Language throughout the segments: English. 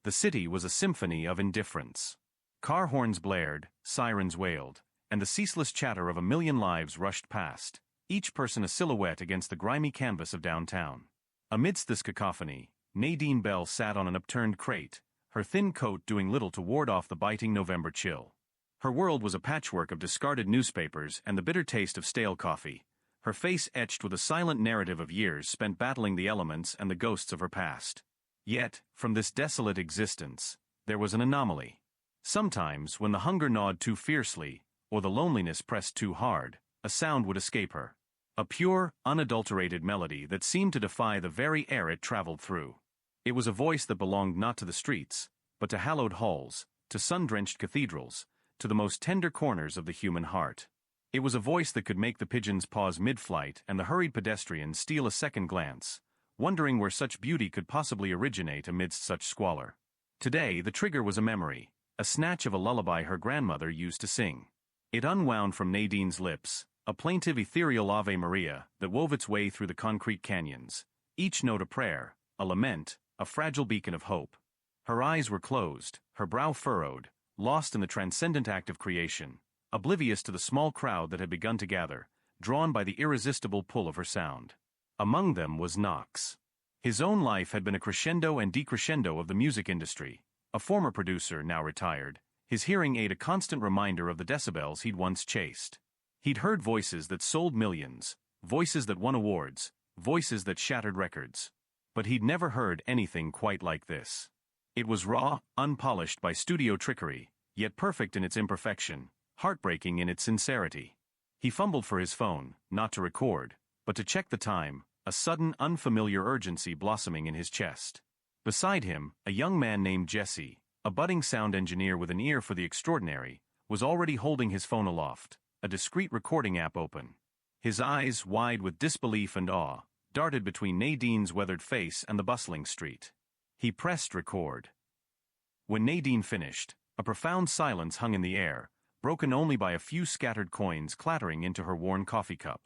The city was a symphony of indifference. Car horns blared, sirens wailed, and the ceaseless chatter of a million lives rushed past, each person a silhouette against the grimy canvas of downtown. Amidst this cacophony, Nadine Bell sat on an upturned crate, her thin coat doing little to ward off the biting November chill. Her world was a patchwork of discarded newspapers and the bitter taste of stale coffee, her face etched with a silent narrative of years spent battling the elements and the ghosts of her past. Yet, from this desolate existence, there was an anomaly. Sometimes, when the hunger gnawed too fiercely, or the loneliness pressed too hard, a sound would escape her. A pure, unadulterated melody that seemed to defy the very air it traveled through. It was a voice that belonged not to the streets, but to hallowed halls, to sun-drenched cathedrals, to the most tender corners of the human heart. It was a voice that could make the pigeons pause mid-flight and the hurried pedestrian steal a second glance, wondering where such beauty could possibly originate amidst such squalor. Today, the trigger was a memory, a snatch of a lullaby her grandmother used to sing. It unwound from Nadine's lips, a plaintive ethereal Ave Maria that wove its way through the concrete canyons, each note a prayer, a lament, a fragile beacon of hope. Her eyes were closed, her brow furrowed, lost in the transcendent act of creation, oblivious to the small crowd that had begun to gather, drawn by the irresistible pull of her sound. Among them was Knox. His own life had been a crescendo and decrescendo of the music industry, a former producer now retired, his hearing aid a constant reminder of the decibels he'd once chased. He'd heard voices that sold millions, voices that won awards, voices that shattered records. But he'd never heard anything quite like this. It was raw, unpolished by studio trickery, yet perfect in its imperfection, heartbreaking in its sincerity. He fumbled for his phone, not to record, but to check the time, a sudden unfamiliar urgency blossoming in his chest. Beside him, a young man named Jesse, a budding sound engineer with an ear for the extraordinary, was already holding his phone aloft, a discreet recording app open. His eyes, wide with disbelief and awe, darted between Nadine's weathered face and the bustling street. He pressed record. When Nadine finished, a profound silence hung in the air, broken only by a few scattered coins clattering into her worn coffee cup.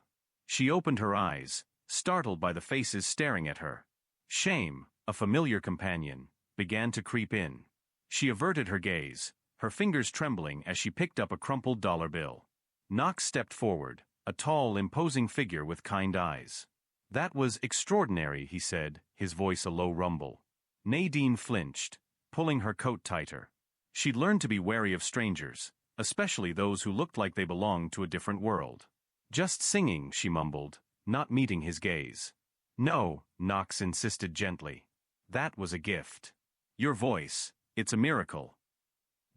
She opened her eyes, startled by the faces staring at her. Shame, a familiar companion, began to creep in. She averted her gaze, her fingers trembling as she picked up a crumpled dollar bill. Knox stepped forward, a tall, imposing figure with kind eyes. "That was extraordinary," he said, his voice a low rumble. Nadine flinched, pulling her coat tighter. She'd learned to be wary of strangers, especially those who looked like they belonged to a different world. "Just singing," she mumbled, not meeting his gaze. "No," Knox insisted gently. "That was a gift. Your voice, it's a miracle."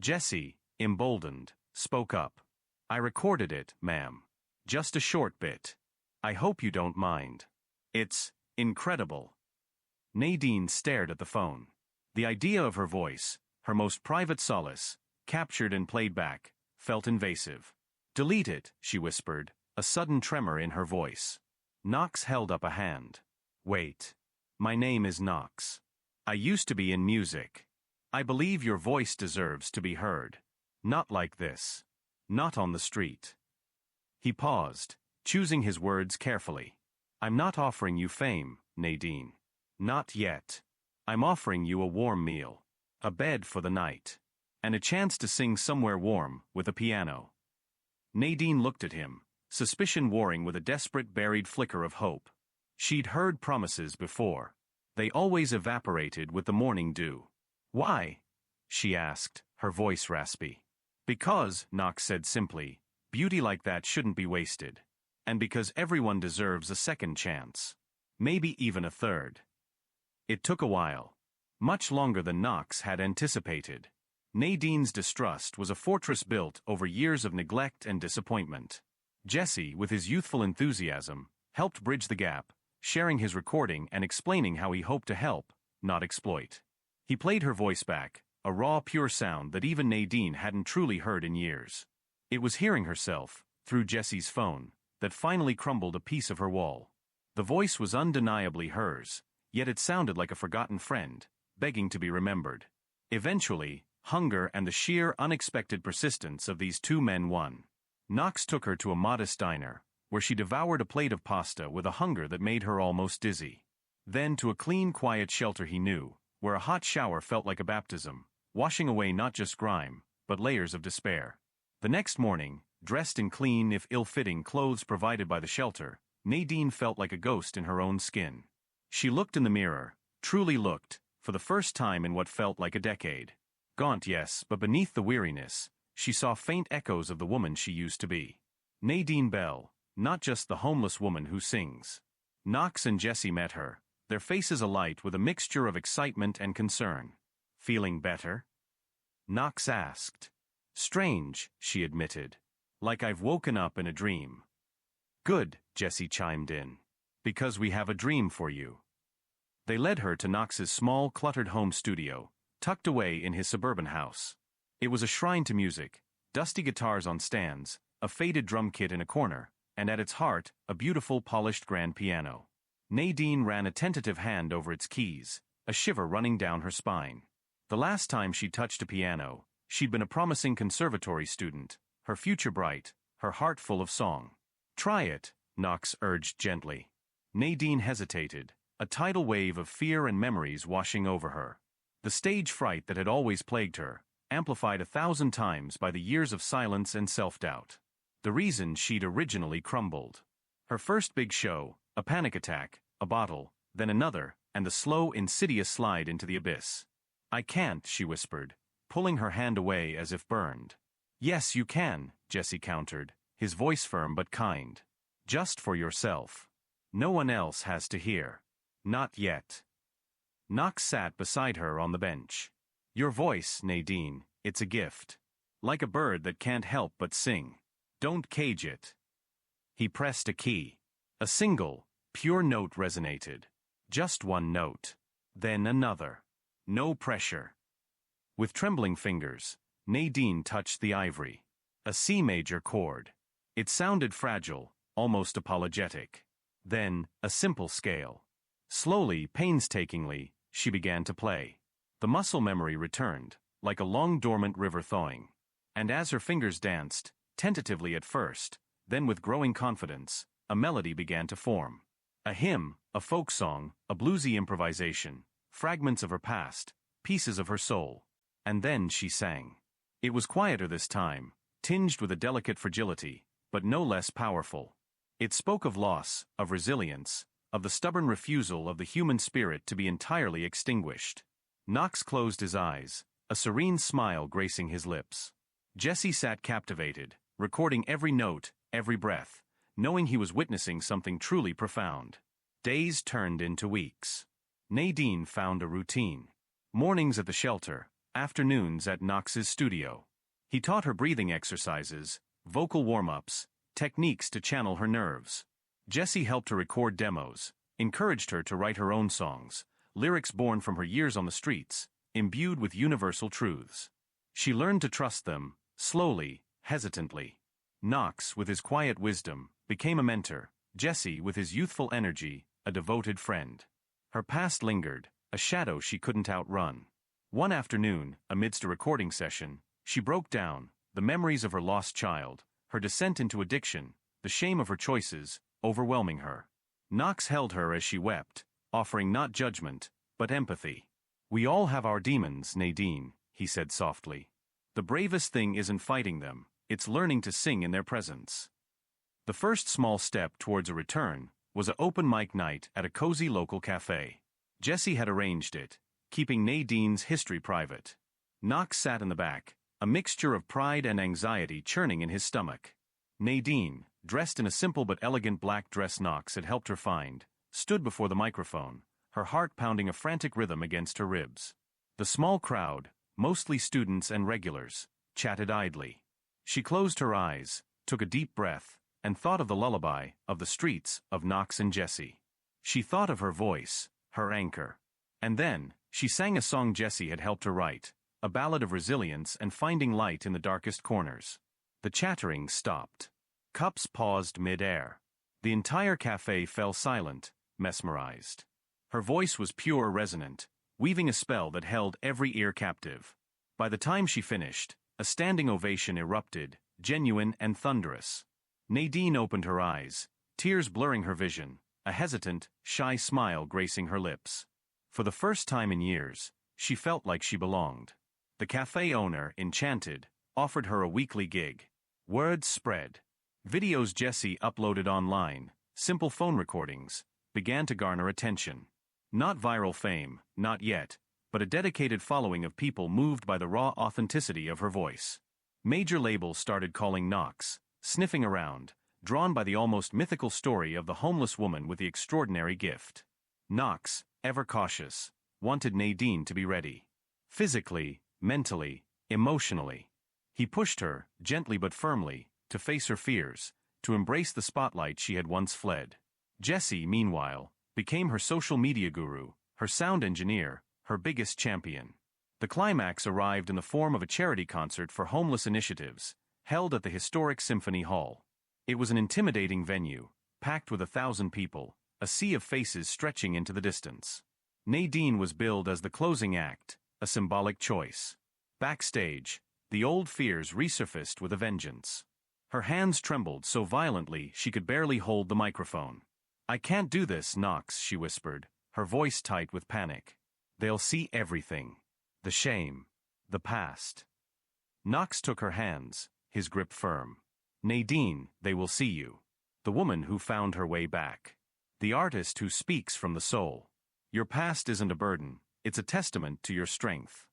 Jesse, emboldened, spoke up. "I recorded it, ma'am. Just a short bit. I hope you don't mind. It's incredible." Nadine stared at the phone. The idea of her voice, her most private solace, captured and played back, felt invasive. "Delete it," she whispered, a sudden tremor in her voice. Knox held up a hand. "Wait. My name is Knox. I used to be in music. I believe your voice deserves to be heard. Not like this. Not on the street." He paused, choosing his words carefully. "I'm not offering you fame, Nadine. Not yet. I'm offering you a warm meal, a bed for the night, and a chance to sing somewhere warm with a piano." Nadine looked at him, suspicion warring with a desperate buried flicker of hope. She'd heard promises before. They always evaporated with the morning dew. "Why?" she asked, her voice raspy. "Because," Knox said simply, "beauty like that shouldn't be wasted. And because everyone deserves a second chance. Maybe even a third." It took a while. Much longer than Knox had anticipated. Nadine's distrust was a fortress built over years of neglect and disappointment. Jesse, with his youthful enthusiasm, helped bridge the gap, sharing his recording and explaining how he hoped to help, not exploit. He played her voice back, a raw, pure sound that even Nadine hadn't truly heard in years. It was hearing herself, through Jesse's phone, that finally crumbled a piece of her wall. The voice was undeniably hers, yet it sounded like a forgotten friend, begging to be remembered. Eventually, hunger and the sheer, unexpected persistence of these two men won. Knox took her to a modest diner, where she devoured a plate of pasta with a hunger that made her almost dizzy. Then to a clean, quiet shelter he knew, where a hot shower felt like a baptism, washing away not just grime, but layers of despair. The next morning, dressed in clean if ill-fitting clothes provided by the shelter, Nadine felt like a ghost in her own skin. She looked in the mirror, truly looked, for the first time in what felt like a decade. Gaunt, yes, but beneath the weariness, she saw faint echoes of the woman she used to be. Nadine Bell, not just the homeless woman who sings. Knox and Jessie met her, their faces alight with a mixture of excitement and concern. Feeling better? Knox asked. Strange, she admitted. Like I've woken up in a dream. Good, Jessie chimed in. Because we have a dream for you. They led her to Knox's small, cluttered home studio, tucked away in his suburban house. It was a shrine to music, dusty guitars on stands, a faded drum kit in a corner, and at its heart, a beautiful polished grand piano. Nadine ran a tentative hand over its keys, a shiver running down her spine. The last time she touched a piano, she'd been a promising conservatory student, her future bright, her heart full of song. Try it, Knox urged gently. Nadine hesitated, a tidal wave of fear and memories washing over her. The stage fright that had always plagued her, amplified 1,000 times by the years of silence and self-doubt. The reason she'd originally crumbled. Her first big show, a panic attack, a bottle, then another, and the slow, insidious slide into the abyss. I can't, she whispered, pulling her hand away as if burned. Yes, you can, Jessie countered, his voice firm but kind. Just for yourself. No one else has to hear. Not yet. Knox sat beside her on the bench. Your voice, Nadine, it's a gift. Like a bird that can't help but sing. Don't cage it. He pressed a key. A single, pure note resonated. Just one note. Then another. No pressure. With trembling fingers, Nadine touched the ivory. A C major chord. It sounded fragile, almost apologetic. Then, a simple scale. Slowly, painstakingly, she began to play. The muscle memory returned, like a long-dormant river thawing. And as her fingers danced, tentatively at first, then with growing confidence, a melody began to form. A hymn, a folk song, a bluesy improvisation, fragments of her past, pieces of her soul. And then she sang. It was quieter this time, tinged with a delicate fragility, but no less powerful. It spoke of loss, of resilience, of the stubborn refusal of the human spirit to be entirely extinguished. Knox closed his eyes, a serene smile gracing his lips. Jessie sat captivated, recording every note, every breath, knowing he was witnessing something truly profound. Days turned into weeks. Nadine found a routine. Mornings at the shelter, afternoons at Knox's studio. He taught her breathing exercises, vocal warm-ups, techniques to channel her nerves. Jessie helped her record demos, encouraged her to write her own songs, lyrics born from her years on the streets, imbued with universal truths. She learned to trust them, slowly, hesitantly. Knox, with his quiet wisdom, became a mentor, Jessie, with his youthful energy, a devoted friend. Her past lingered, a shadow she couldn't outrun. One afternoon, amidst a recording session, she broke down, the memories of her lost child, her descent into addiction, the shame of her choices, overwhelming her. Knox held her as she wept, offering not judgment, but empathy. We all have our demons, Nadine, he said softly. The bravest thing isn't fighting them, it's learning to sing in their presence. The first small step towards a return was an open mic night at a cozy local cafe. Jessie had arranged it, keeping Nadine's history private. Knox sat in the back, a mixture of pride and anxiety churning in his stomach. Nadine, dressed in a simple but elegant black dress Knox had helped her find, stood before the microphone, her heart pounding a frantic rhythm against her ribs. The small crowd, mostly students and regulars, chatted idly. She closed her eyes, took a deep breath, and thought of the lullaby, of the streets, of Knox and Jessie. She thought of her voice, her anchor. And then, she sang a song Jessie had helped her write, a ballad of resilience and finding light in the darkest corners. The chattering stopped. Cups paused mid-air. The entire cafe fell silent, mesmerized. Her voice was pure resonant, weaving a spell that held every ear captive. By the time she finished, a standing ovation erupted, genuine and thunderous. Nadine opened her eyes, tears blurring her vision, a hesitant, shy smile gracing her lips. For the first time in years, she felt like she belonged. The cafe owner, enchanted, offered her a weekly gig. Word spread. Videos Jessie uploaded online, simple phone recordings, began to garner attention. Not viral fame, not yet, but a dedicated following of people moved by the raw authenticity of her voice. Major labels started calling Knox, sniffing around, drawn by the almost mythical story of the homeless woman with the extraordinary gift. Knox, ever cautious, wanted Nadine to be ready. Physically, mentally, emotionally. He pushed her, gently but firmly, to face her fears, to embrace the spotlight she had once fled. Jessie, meanwhile, became her social media guru, her sound engineer, her biggest champion. The climax arrived in the form of a charity concert for homeless initiatives, held at the historic Symphony Hall. It was an intimidating venue, packed with 1,000 people, a sea of faces stretching into the distance. Nadine was billed as the closing act, a symbolic choice. Backstage, the old fears resurfaced with a vengeance. Her hands trembled so violently she could barely hold the microphone. "I can't do this, Knox," she whispered, her voice tight with panic. "They'll see everything. The shame. The past." Knox took her hands, his grip firm. "Nadine, they will see you. The woman who found her way back. The artist who speaks from the soul. Your past isn't a burden, it's a testament to your strength."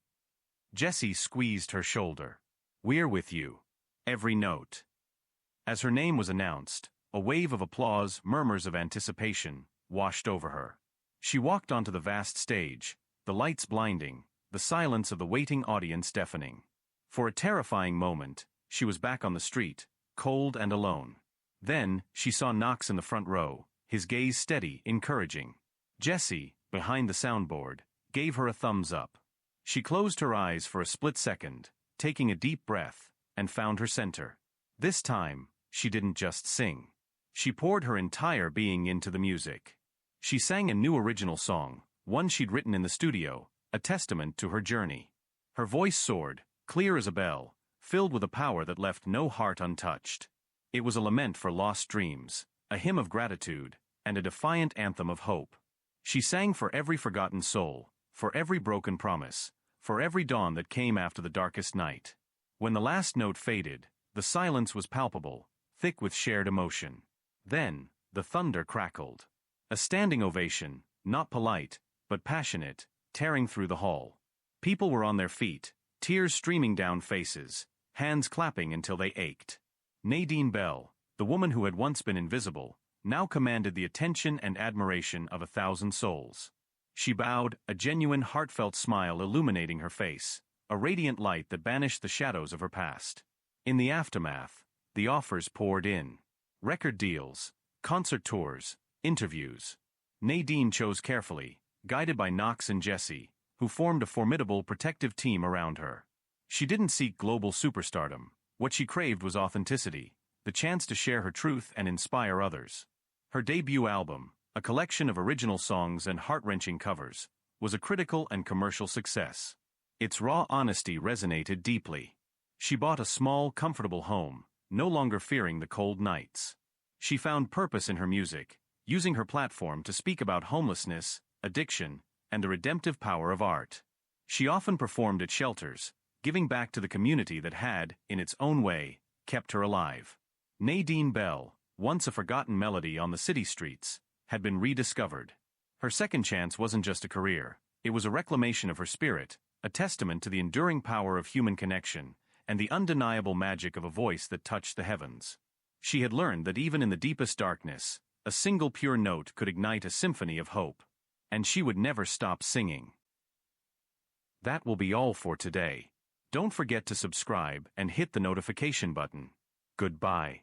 Jessie squeezed her shoulder. "We're with you. Every note." As her name was announced, a wave of applause, murmurs of anticipation, washed over her. She walked onto the vast stage, the lights blinding, the silence of the waiting audience deafening. For a terrifying moment, she was back on the street, cold and alone. Then, she saw Knox in the front row, his gaze steady, encouraging. Jessie, behind the soundboard, gave her a thumbs up. She closed her eyes for a split second, taking a deep breath, and found her center. This time, she didn't just sing. She poured her entire being into the music. She sang a new original song, one she'd written in the studio, a testament to her journey. Her voice soared, clear as a bell, filled with a power that left no heart untouched. It was a lament for lost dreams, a hymn of gratitude, and a defiant anthem of hope. She sang for every forgotten soul, for every broken promise, for every dawn that came after the darkest night. When the last note faded, the silence was palpable, thick with shared emotion. Then, the thunder crackled. A standing ovation, not polite, but passionate, tearing through the hall. People were on their feet, tears streaming down faces, hands clapping until they ached. Nadine Bell, the woman who had once been invisible, now commanded the attention and admiration of 1,000 souls. She bowed, a genuine heartfelt smile illuminating her face, a radiant light that banished the shadows of her past. In the aftermath, the offers poured in. Record deals, concert tours, interviews. Nadine chose carefully, guided by Knox and Jessie, who formed a formidable protective team around her. She didn't seek global superstardom. What she craved was authenticity, the chance to share her truth and inspire others. Her debut album, a collection of original songs and heart-wrenching covers, was a critical and commercial success. Its raw honesty resonated deeply. She bought a small, comfortable home, no longer fearing the cold nights. She found purpose in her music, using her platform to speak about homelessness, addiction, and the redemptive power of art. She often performed at shelters, giving back to the community that had, in its own way, kept her alive. Nadine Bell, once a forgotten melody on the city streets, had been rediscovered. Her second chance wasn't just a career, it was a reclamation of her spirit, a testament to the enduring power of human connection, and the undeniable magic of a voice that touched the heavens. She had learned that even in the deepest darkness, a single pure note could ignite a symphony of hope. And she would never stop singing. That will be all for today. Don't forget to subscribe and hit the notification button. Goodbye.